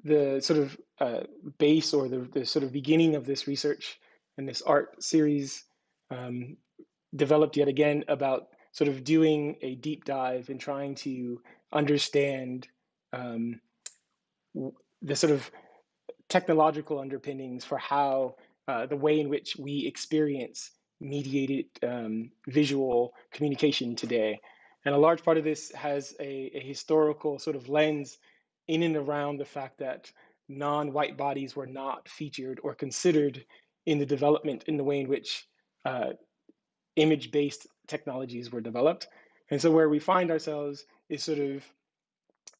the sort of base, or the sort of beginning of this research and this art series um, developed yet again about sort of doing a deep dive and trying to understand um, the sort of technological underpinnings for how the way in which we experience mediated visual communication today. And a large part of this has a historical sort of lens in and around the fact that non-white bodies were not featured or considered in the development in the way in which image-based technologies were developed. And so where we find ourselves is sort of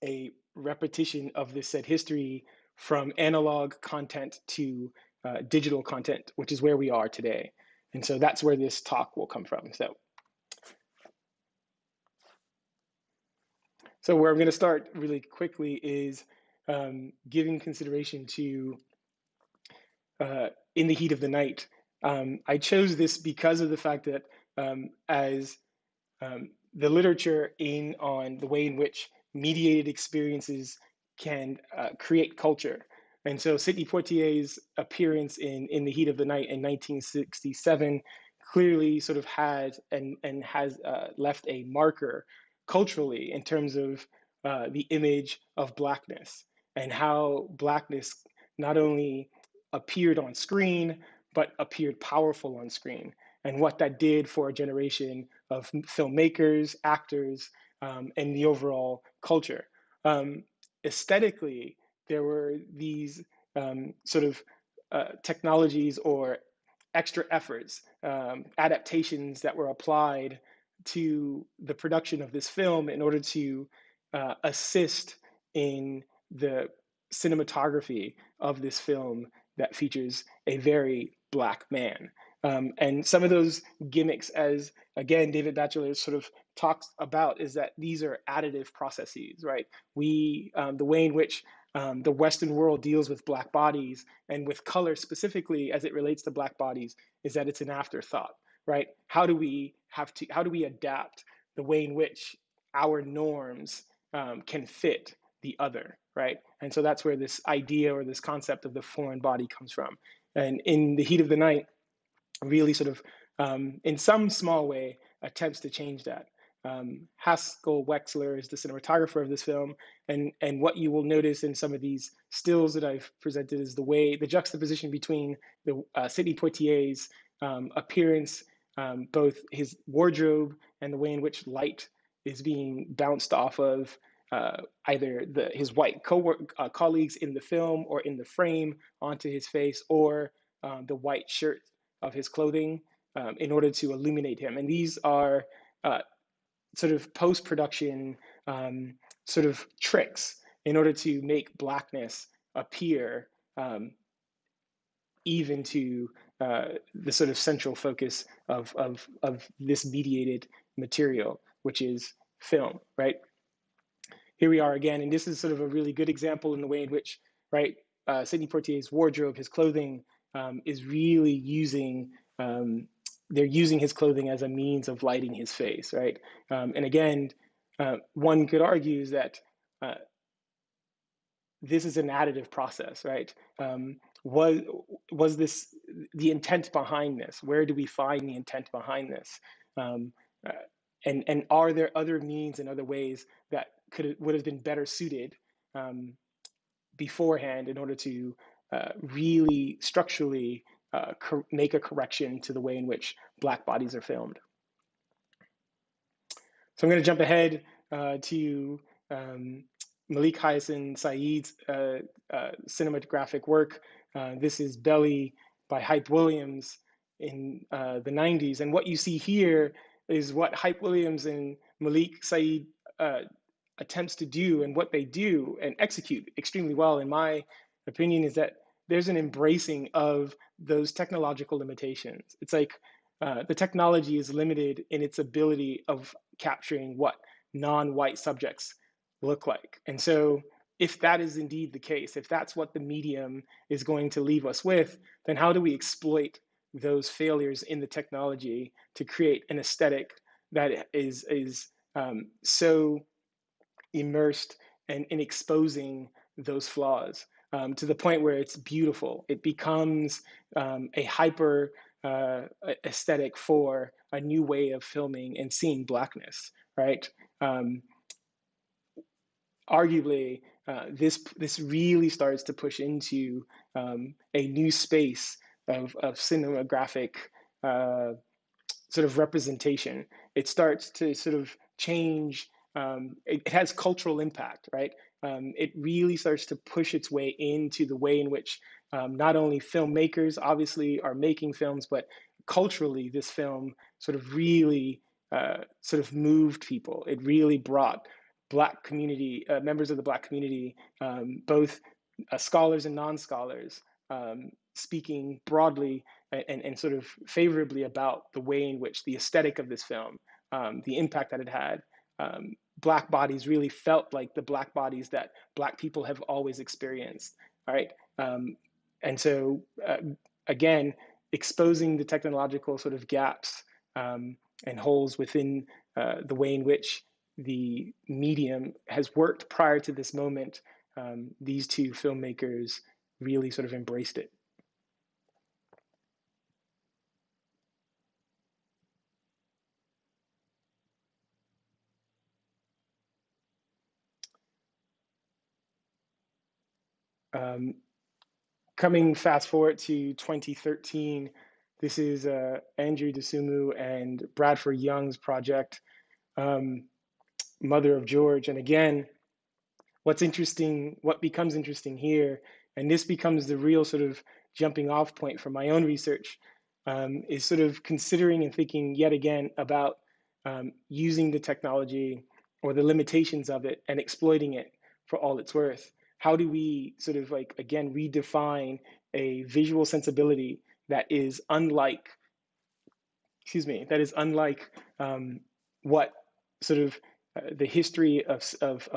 a repetition of this said history from analog content to digital content, which is where we are today. And so that's where this talk will come from. So where I'm going to start really quickly is giving consideration to In the Heat of the Night. I chose this because of the fact that as the literature on the way in which mediated experiences can create culture. And so Sidney Poitier's appearance in The Heat of the Night in 1967 clearly sort of had and has left a marker culturally in terms of the image of Blackness, and how Blackness not only appeared on screen, but appeared powerful on screen, and what that did for a generation of filmmakers, actors, and the overall culture. Aesthetically, there were these sort of technologies or extra efforts, adaptations that were applied to the production of this film in order to assist in the cinematography of this film that features a very Black man. And some of those gimmicks, as again David Batchelor sort of talks about, is that these are additive processes, right? The way in which the Western world deals with Black bodies and with color specifically as it relates to Black bodies is that it's an afterthought, right? How do we adapt the way in which our norms can fit the other, right? And so that's where this idea or this concept of the foreign body comes from. And in The Heat of the Night, really sort of, in some small way, attempts to change that. Haskell Wexler is the cinematographer of this film, and what you will notice in some of these stills that I've presented is the juxtaposition between the Sidney Poitier's appearance, both his wardrobe and the way in which light is being bounced off of either his white colleagues in the film or in the frame onto his face, or the white shirt of his clothing in order to illuminate him. And these are sort of post-production sort of tricks in order to make Blackness appear even to the sort of central focus of this mediated material, which is film, right? Here we are again, and this is sort of a really good example in the way in which, right, Sidney Poitier's wardrobe, his clothing, is really using, they're using his clothing as a means of lighting his face, right? And again, one could argue is that this is an additive process, right? Was this the intent behind this? Where do we find the intent behind this? And are there other means and other ways that would have been better suited beforehand in order to really structurally make a correction to the way in which Black bodies are filmed? So I'm going to jump ahead to Malik Hyacinth Saeed's cinematographic work. This is Belly by Hype Williams in the 90s. And what you see here is what Hype Williams and Malik Saeed attempts to do, and what they do and execute extremely well, in my opinion, is that there's an embracing of those technological limitations. It's like the technology is limited in its ability of capturing what non-white subjects look like. And so if that is indeed the case, if that's what the medium is going to leave us with, then how do we exploit those failures in the technology to create an aesthetic that is so immersed and in exposing those flaws? to the point where it's beautiful. It becomes a hyper aesthetic for a new way of filming and seeing blackness, right? Arguably, this really starts to push into a new space of cinematographic sort of representation. It starts to sort of change. It has cultural impact, right? It really starts to push its way into the way in which not only filmmakers obviously are making films, but culturally, this film sort of really sort of moved people. It really brought Black community, members of the Black community, both scholars and non-scholars, speaking broadly and sort of favorably about the way in which the aesthetic of this film, the impact that it had. Black bodies really felt like the Black bodies that Black people have always experienced, right? And so, again, exposing the technological sort of gaps and holes within the way in which the medium has worked prior to this moment, these two filmmakers really sort of embraced it. Um, Coming fast forward to 2013, this is Andrew DeSumo and Bradford Young's project, Mother of George. And again, what's interesting, what becomes interesting here, and this becomes the real sort of jumping off point for my own research, is sort of considering and thinking yet again about using the technology or the limitations of it and exploiting it for all it's worth. How do we sort of like, again, redefine a visual sensibility that is unlike, that is unlike what sort of the history of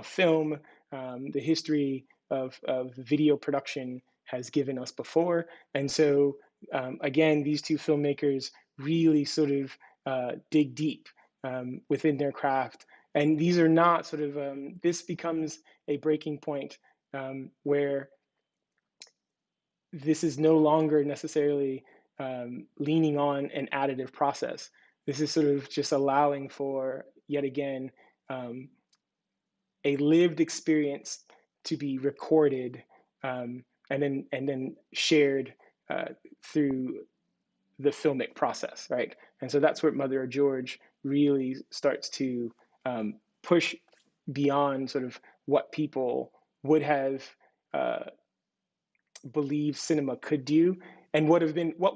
film, the history of video production has given us before. And so, again, these two filmmakers really sort of dig deep within their craft. And these are not sort of, this becomes a breaking point where this is no longer necessarily leaning on an additive process. This is sort of just allowing for, yet again, a lived experience to be recorded and then shared through the filmic process, right? And so that's where Mother of George really starts to push beyond sort of what people would have believed cinema could do, and what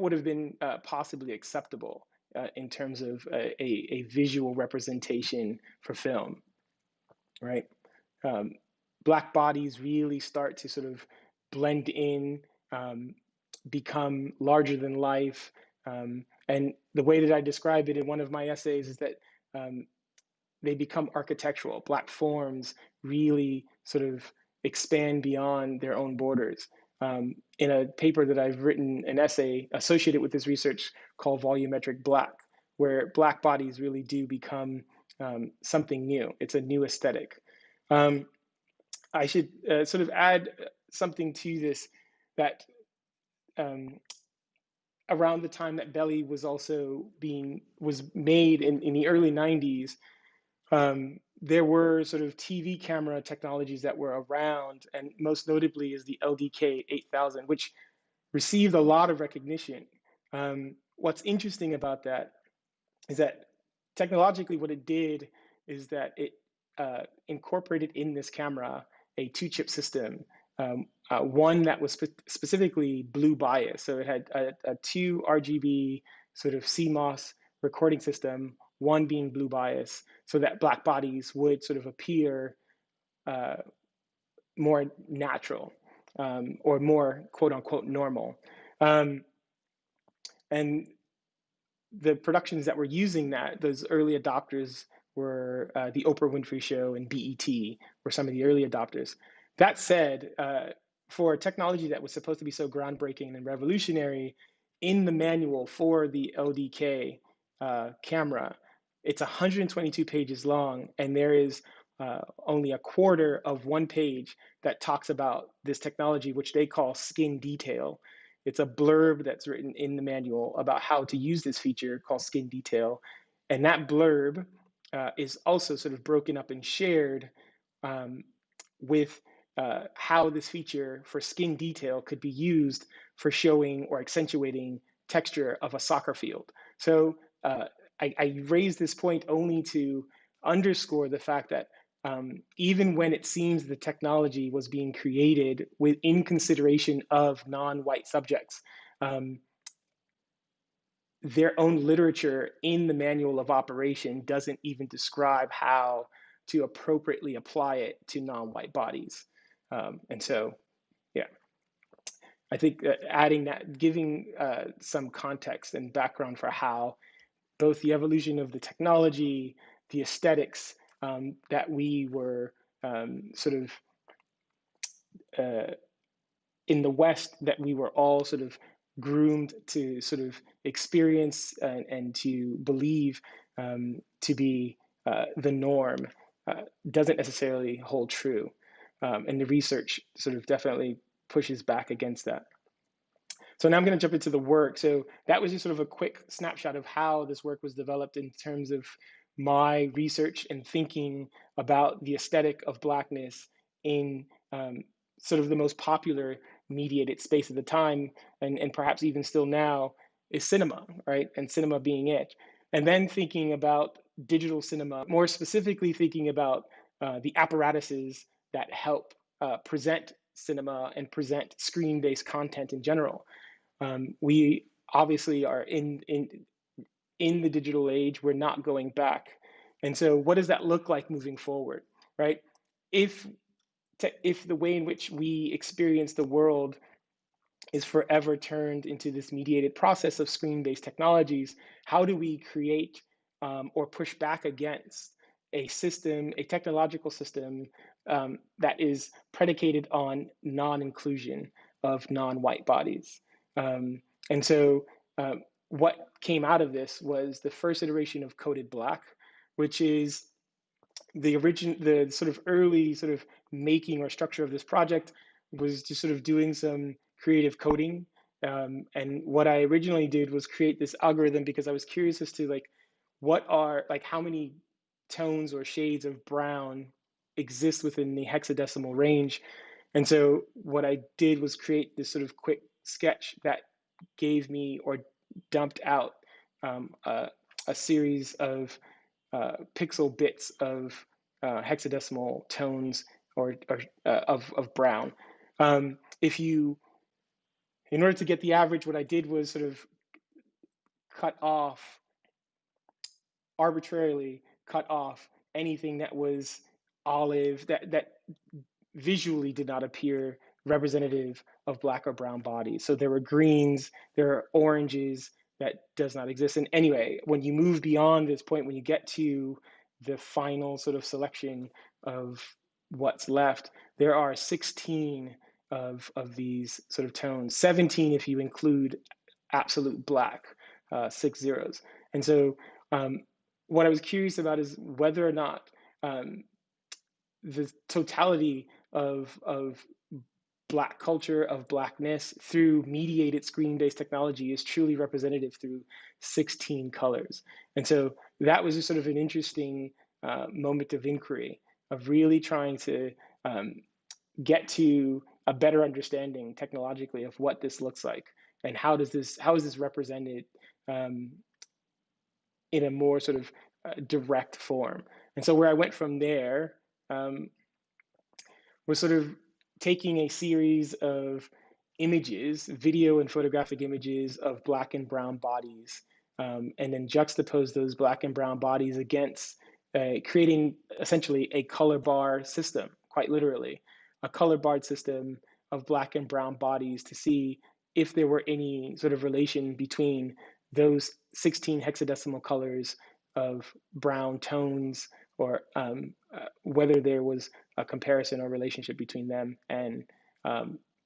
would have been possibly acceptable in terms of a visual representation for film, right? Black bodies really start to sort of blend in, become larger than life. And the way that I describe it in one of my essays is that they become architectural. Black forms really sort of expand beyond their own borders. In a paper that I've written, an essay associated with this research called Volumetric Black, where Black bodies really do become something new. It's a new aesthetic. I should sort of add something to this, that around the time that Belly was also was made in the early 90s, there were sort of TV camera technologies that were around, and most notably is the LDK 8000, which received a lot of recognition. What's interesting about that is that technologically what it did is that it incorporated in this camera a two-chip system, one that was specifically blue bias. So it had a two RGB sort of CMOS recording system, one being blue bias, so that black bodies would sort of appear more natural or more quote unquote normal. And the productions that were using that, those early adopters were the Oprah Winfrey Show and BET were some of the early adopters. That said, for technology that was supposed to be so groundbreaking and revolutionary, in the manual for the LDK camera, it's 122 pages long, and there is only a quarter of one page that talks about this technology, which they call skin detail. It's a blurb that's written in the manual about how to use this feature called skin detail. And that blurb is also sort of broken up and shared um, with how this feature for skin detail could be used for showing or accentuating texture of a soccer field. So I raise this point only to underscore the fact that even when it seems the technology was being created in consideration of non-white subjects, their own literature in the manual of operation doesn't even describe how to appropriately apply it to non-white bodies. And so, yeah, I think adding that, giving some context and background for how both the evolution of the technology, the aesthetics that we were sort of in the West, that we were all sort of groomed to sort of experience and to believe to be the norm doesn't necessarily hold true. And the research sort of definitely pushes back against that. So now I'm going to jump into the work. So that was just sort of a quick snapshot of how this work was developed in terms of my research and thinking about the aesthetic of Blackness in sort of the most popular mediated space at the time, and perhaps even still now, is cinema, right? And cinema being it. And then thinking about digital cinema, more specifically thinking about the apparatuses that help present cinema and present screen-based content in general. We obviously are in the digital age. We're not going back. And so what does that look like moving forward, right? If the way in which we experience the world is forever turned into this mediated process of screen-based technologies, how do we create or push back against a system, a technological system that is predicated on non-inclusion of non-white bodies? And so what came out of this was the first iteration of Coded Black, which is the sort of early sort of making or structure of this project was just sort of doing some creative coding. And what I originally did was create this algorithm because I was curious as to how many tones or shades of brown exist within the hexadecimal range. And so what I did was create this sort of quick sketch that gave me or dumped out a series of pixel bits of hexadecimal tones or of brown. If you, in order to get the average, what I did was sort of arbitrarily cut off anything that was olive, that visually did not appear representative of black or brown bodies. So there were greens, there are oranges that does not exist. And anyway, when you move beyond this point, when you get to the final sort of selection of what's left, there are 16 of these sort of tones, 17 if you include absolute black, 6 zeros. And so what I was curious about is whether or not the totality of Black culture, of Blackness through mediated screen-based technology is truly representative through 16 colors. And so that was just sort of an interesting moment of inquiry, of really trying to get to a better understanding technologically of what this looks like and how is this represented in a more sort of direct form. And so where I went from there was sort of taking a series of images, video and photographic images of black and brown bodies, and then juxtapose those black and brown bodies against creating essentially a color bar system, quite literally, a color barred system of black and brown bodies to see if there were any sort of relation between those 16 hexadecimal colors of brown tones, or whether there was a comparison or relationship between them and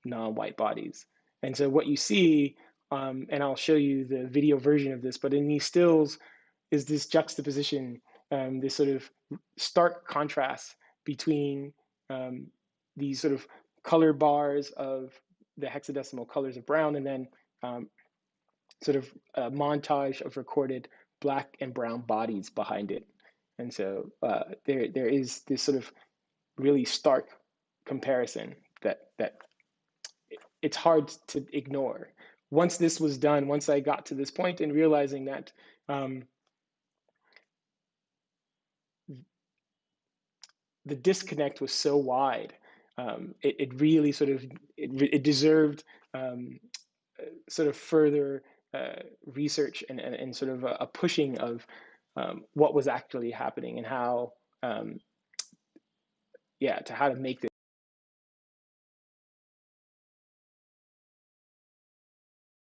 non-white bodies. And so what you see, and I'll show you the video version of this, but in these stills is this juxtaposition this sort of stark contrast between these sort of color bars of the hexadecimal colors of brown, and then sort of a montage of recorded black and brown bodies behind it. And so there is this sort of really stark comparison that it's hard to ignore. Once this was done, once I got to this point and realizing that the disconnect was so wide, it really sort of it deserved sort of further research and sort of a pushing of what was actually happening and how to how to make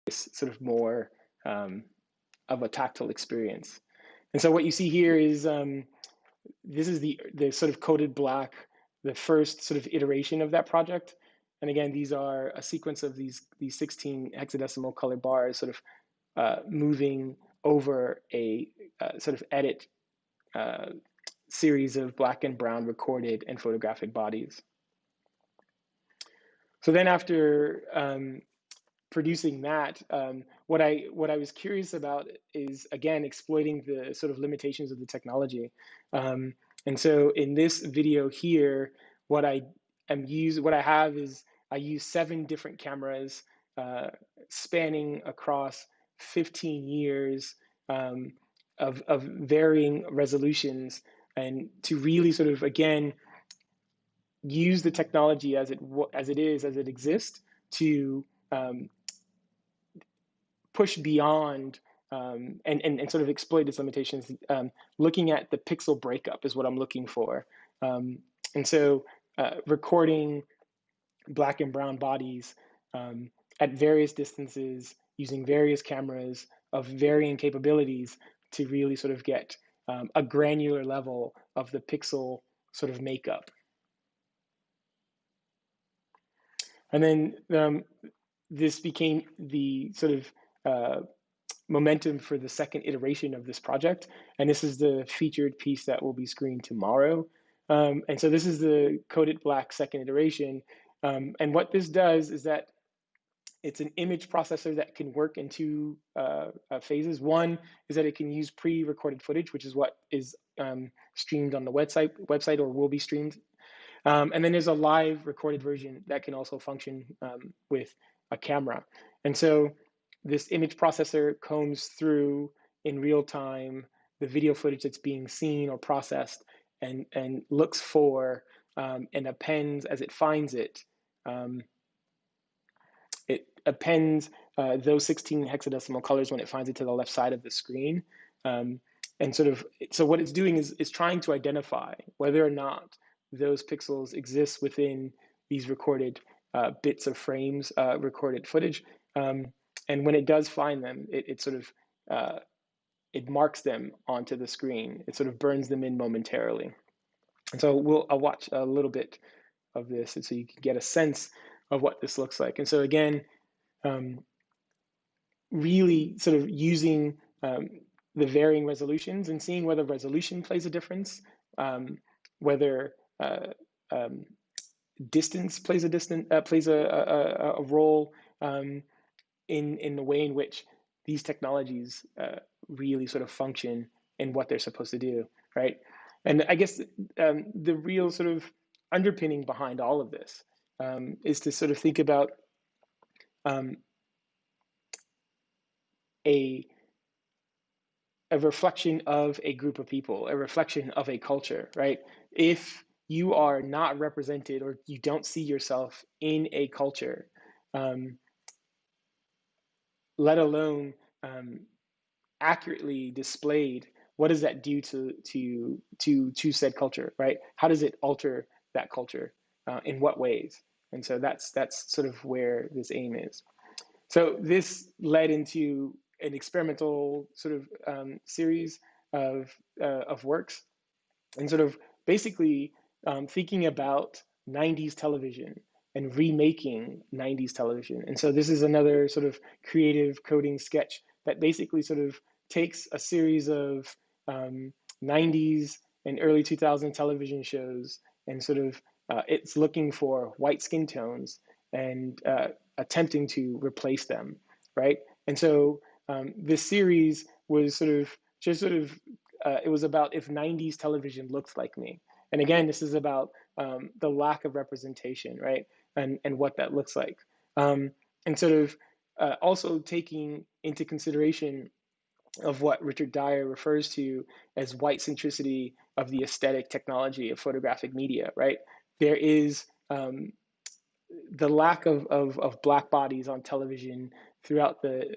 this sort of more of a tactile experience. And so what you see here is this is the sort of coded black, the first sort of iteration of that project. And again, these are a sequence of these 16 hexadecimal color bars sort of moving over a sort of edit series of black and brown recorded and photographic bodies. So then after producing that, what I was curious about is, again, exploiting the sort of limitations of the technology. And so in this video here, what I have is I use 7 different cameras spanning across 15 years of varying resolutions, and to really sort of, again, use the technology as it exists to push beyond and sort of exploit its limitations. Looking at the pixel breakup is what I'm looking for. And so recording black and brown bodies at various distances using various cameras of varying capabilities to really sort of get a granular level of the pixel sort of makeup. And then this became the sort of momentum for the second iteration of this project. And this is the featured piece that will be screened tomorrow. And so this is the coded black second iteration. And what this does is that it's an image processor that can work in 2 phases. One is that it can use pre-recorded footage, which is what is streamed on the website or will be streamed. And then there's a live recorded version that can also function with a camera. And so this image processor combs through in real time the video footage that's being seen or processed, and looks for and appends as it finds it. It appends those 16 hexadecimal colors when it finds it to the left side of the screen. And sort of, so what it's doing is trying to identify whether or not those pixels exist within these recorded bits of frames, recorded footage. And when it does find them, it sort of, it marks them onto the screen. It sort of burns them in momentarily. And so I'll watch a little bit of this, and so you can get a sense of what this looks like. And so again, really sort of using the varying resolutions and seeing whether resolution plays a difference, whether distance plays a role in the way in which these technologies really sort of function and what they're supposed to do, right? And I guess the real sort of underpinning behind all of this is to sort of think about a reflection of a group of people, a reflection of a culture, right? If you are not represented or you don't see yourself in a culture, let alone accurately displayed, what does that do to said culture, right? How does it alter that culture? In what ways? And so that's sort of where this aim is. So this led into an experimental sort of series of works, and sort of basically thinking about 90s television and remaking 90s television. And so this is another sort of creative coding sketch that basically sort of takes a series of 90s and early 2000 television shows, and sort of it's looking for white skin tones and attempting to replace them, right? And so this series was sort of just sort of it was about if 90s television looks like me. And again, this is about the lack of representation, right? And what that looks like. And sort of also taking into consideration of what Richard Dyer refers to as white centricity of the aesthetic technology of photographic media, right? There is the lack of black bodies on television throughout the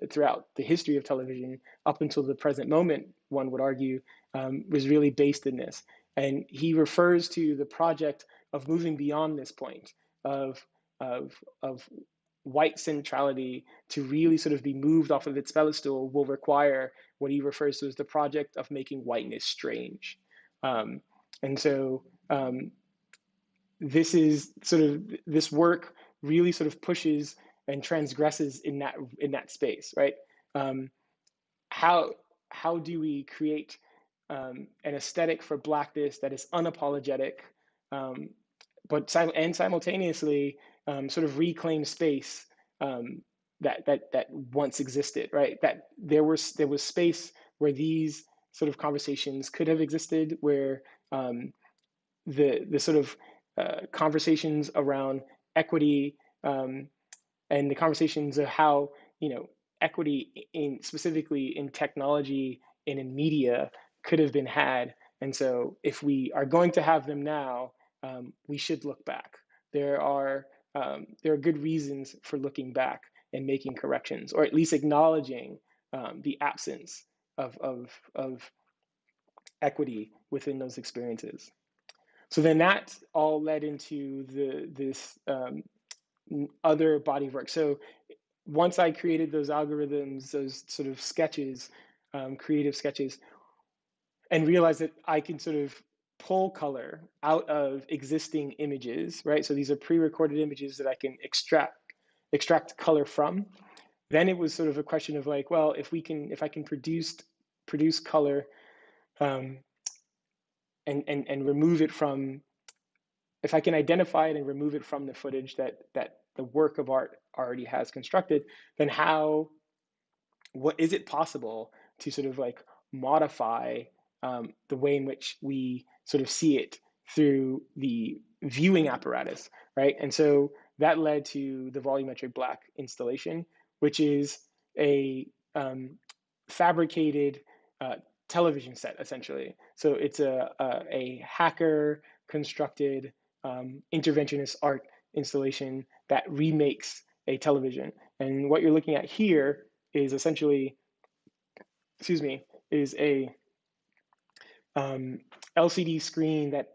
history of television up until the present moment, one would argue, was really based in this. And he refers to the project of moving beyond this point of of white centrality to really sort of be moved off of its pedestal will require what he refers to as the project of making whiteness strange. And so this is sort of this work really sort of pushes and transgresses in that space, right? Um, how how do we create an aesthetic for blackness that is unapologetic, um, but simultaneously sort of reclaim space um, that once existed, right? That there was space where these sort of conversations could have existed, where the sort of conversations around equity and the conversations of how equity in specifically in technology and in media could have been had. And so if we are going to have them now, we should look back. There are good reasons for looking back and making corrections, or at least acknowledging the absence of equity within those experiences. So then that all led into this other body of work. So once I created those algorithms, those sort of sketches, creative sketches, and realized that I can sort of pull color out of existing images, right? So these are pre-recorded images that I can extract color from. Then it was sort of a question of like, well, if I can produce color um, and remove it from, if I can identify it and remove it from the footage that the work of art already has constructed, then what is it possible to sort of like modify the way in which we sort of see it through the viewing apparatus, right? And so that led to the volumetric black installation, which is a fabricated uh, television set essentially. So it's a hacker constructed interventionist art installation that remakes a television. And what you're looking at here is essentially, excuse me, is a LCD screen that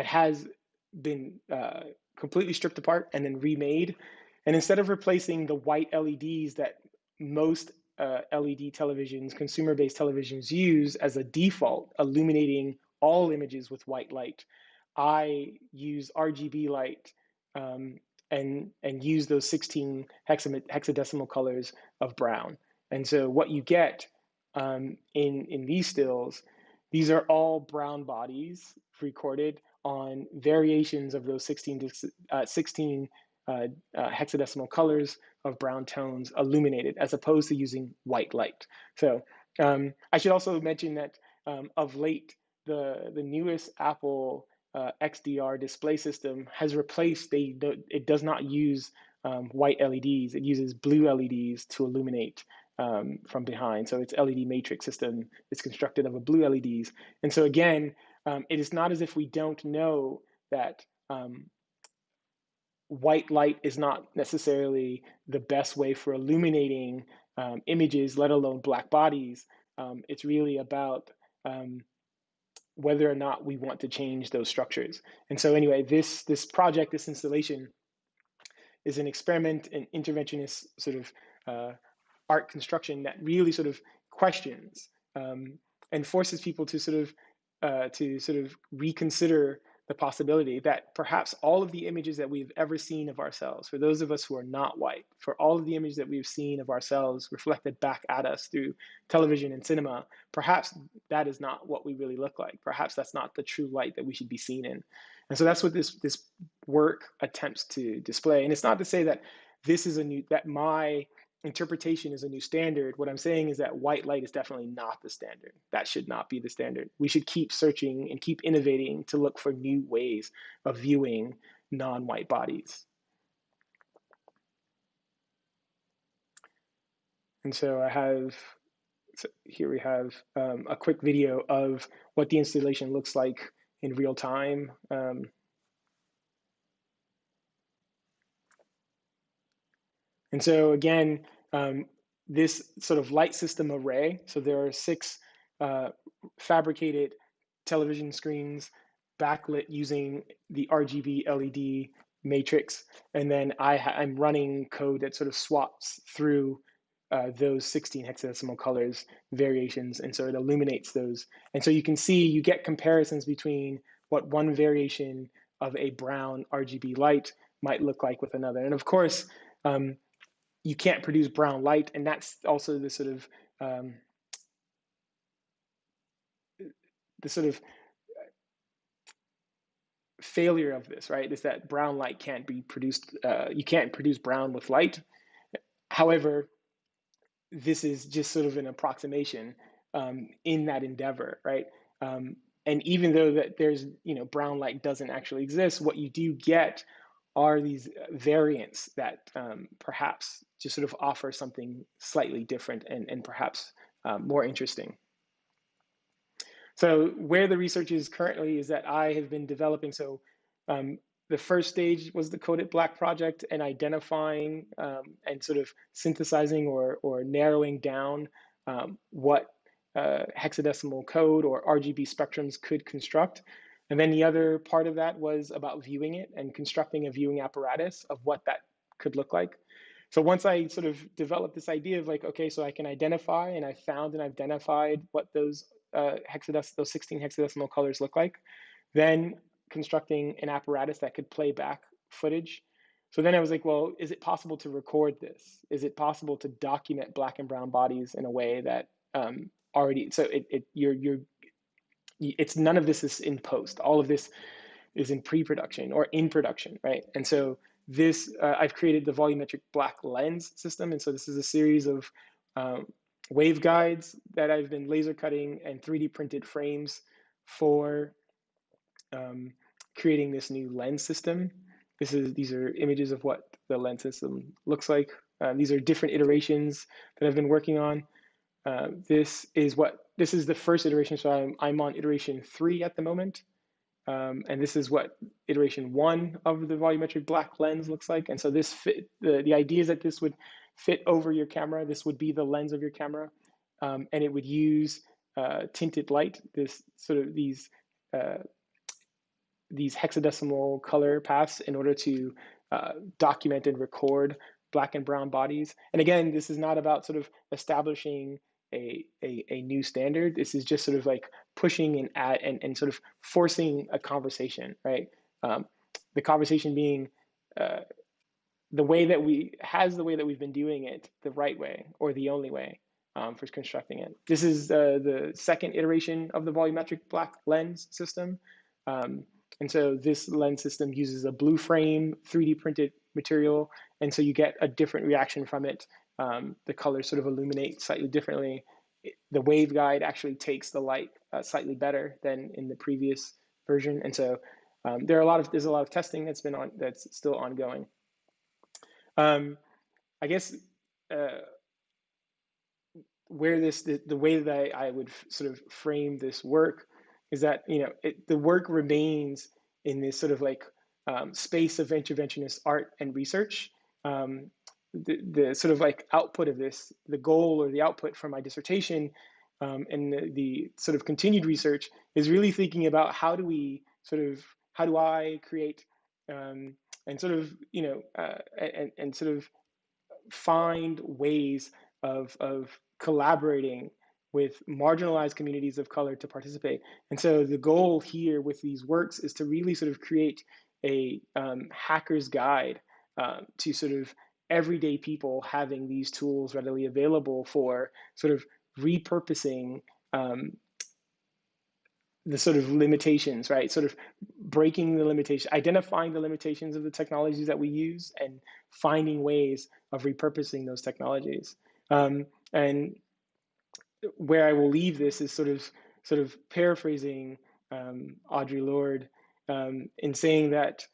has been completely stripped apart and then remade. And instead of replacing the white LEDs that most LED televisions, consumer-based televisions use as a default, illuminating all images with white light, I use RGB light and use those 16 hexadecimal colors of brown. And so what you get in these stills, these are all brown bodies recorded on variations of those 16 hexadecimal colors of brown tones illuminated, as opposed to using white light. So I should also mention that of late, the newest Apple XDR display system has replaced, it does not use white LEDs, it uses blue LEDs to illuminate from behind. So its LED matrix system is constructed of a blue LEDs. And so again, it is not as if we don't know that white light is not necessarily the best way for illuminating images, let alone black bodies. It's really about whether or not we want to change those structures. And so anyway, this project, this installation, is an experiment in interventionist sort of art construction that really sort of questions and forces people to sort of reconsider the possibility that perhaps all of the images that we've ever seen of ourselves, for those of us who are not white, for all of the images that we've seen of ourselves reflected back at us through television and cinema, perhaps that is not what we really look like. Perhaps that's not the true light that we should be seen in. And so that's what this work attempts to display. And it's not to say that that my interpretation is a new standard. What I'm saying is that white light is definitely not the standard. That should not be the standard. We should keep searching and keep innovating to look for new ways of viewing non-white bodies. And so here we have a quick video of what the installation looks like in real time. And so again, this sort of light system array, so there are 6 fabricated television screens backlit using the RGB LED matrix, and then I'm running code that sort of swaps through those 16 hexadecimal colors variations, and so it illuminates those. And so you can see, you get comparisons between what one variation of a brown RGB light might look like with another. And of course, you can't produce brown light, and that's also the sort of failure of this, right? Is that brown light can't be produced. You can't produce brown with light. However, this is just sort of an approximation in that endeavor, right? And even though that there's, brown light doesn't actually exist, what you do get are these variants that perhaps just sort of offer something slightly different and perhaps more interesting. So where the research is currently is that I have been developing, so the first stage was the Coded Black project, and identifying and sort of synthesizing or narrowing down what hexadecimal code or RGB spectrums could construct. And then the other part of that was about viewing it and constructing a viewing apparatus of what that could look like. So once I sort of developed this idea of like, okay, so I can identify, and I found and identified what those those 16 hexadecimal colors look like, then constructing an apparatus that could play back footage. So then I was like, well, is it possible to record this? Is it possible to document black and brown bodies in a way that already, so it's none of this is in post. All of this is in pre-production or in production, right? And so this, I've created the volumetric black lens system. And so this is a series of waveguides that I've been laser cutting and 3D printed frames for creating this new lens system. These are images of what the lens system looks like. These are different iterations that I've been working on. This is the first iteration, so I'm on iteration 3 at the moment. And this is what iteration 1 of the volumetric black lens looks like. And so this the idea is that this would fit over your camera. This would be the lens of your camera, and it would use tinted light. This sort of these hexadecimal color paths in order to document and record black and brown bodies. And again, this is not about sort of establishing a new standard. This is just sort of like pushing and sort of forcing a conversation, right? The conversation being the way that we've been doing it the right way or the only way for constructing it. This is the second iteration of the volumetric black lens system. And so this lens system uses a blue frame 3D printed material. And so you get a different reaction from it. The colors sort of illuminate slightly differently. The waveguide actually takes the light slightly better than in the previous version. And so there's a lot of testing that's still ongoing. I guess where the way that I would sort of frame this work is that the work remains in this sort of like space of interventionist art and research. The sort of like output of this, the goal or the output from my dissertation and the sort of continued research is really thinking about how do I create and sort of and sort of find ways of collaborating with marginalized communities of color to participate. And so the goal here with these works is to really sort of create a hacker's guide to sort of everyday people having these tools readily available for sort of repurposing um, the sort of limitations, right? Sort of breaking the limitation, identifying the limitations of the technologies that we use, and finding ways of repurposing those technologies. And where I will leave this is sort of paraphrasing Audre Lorde in saying that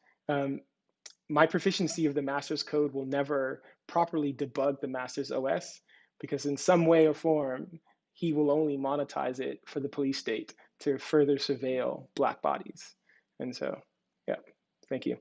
my proficiency of the master's code will never properly debug the master's OS, because in some way or form, he will only monetize it for the police state to further surveil Black bodies. And so, yeah, thank you.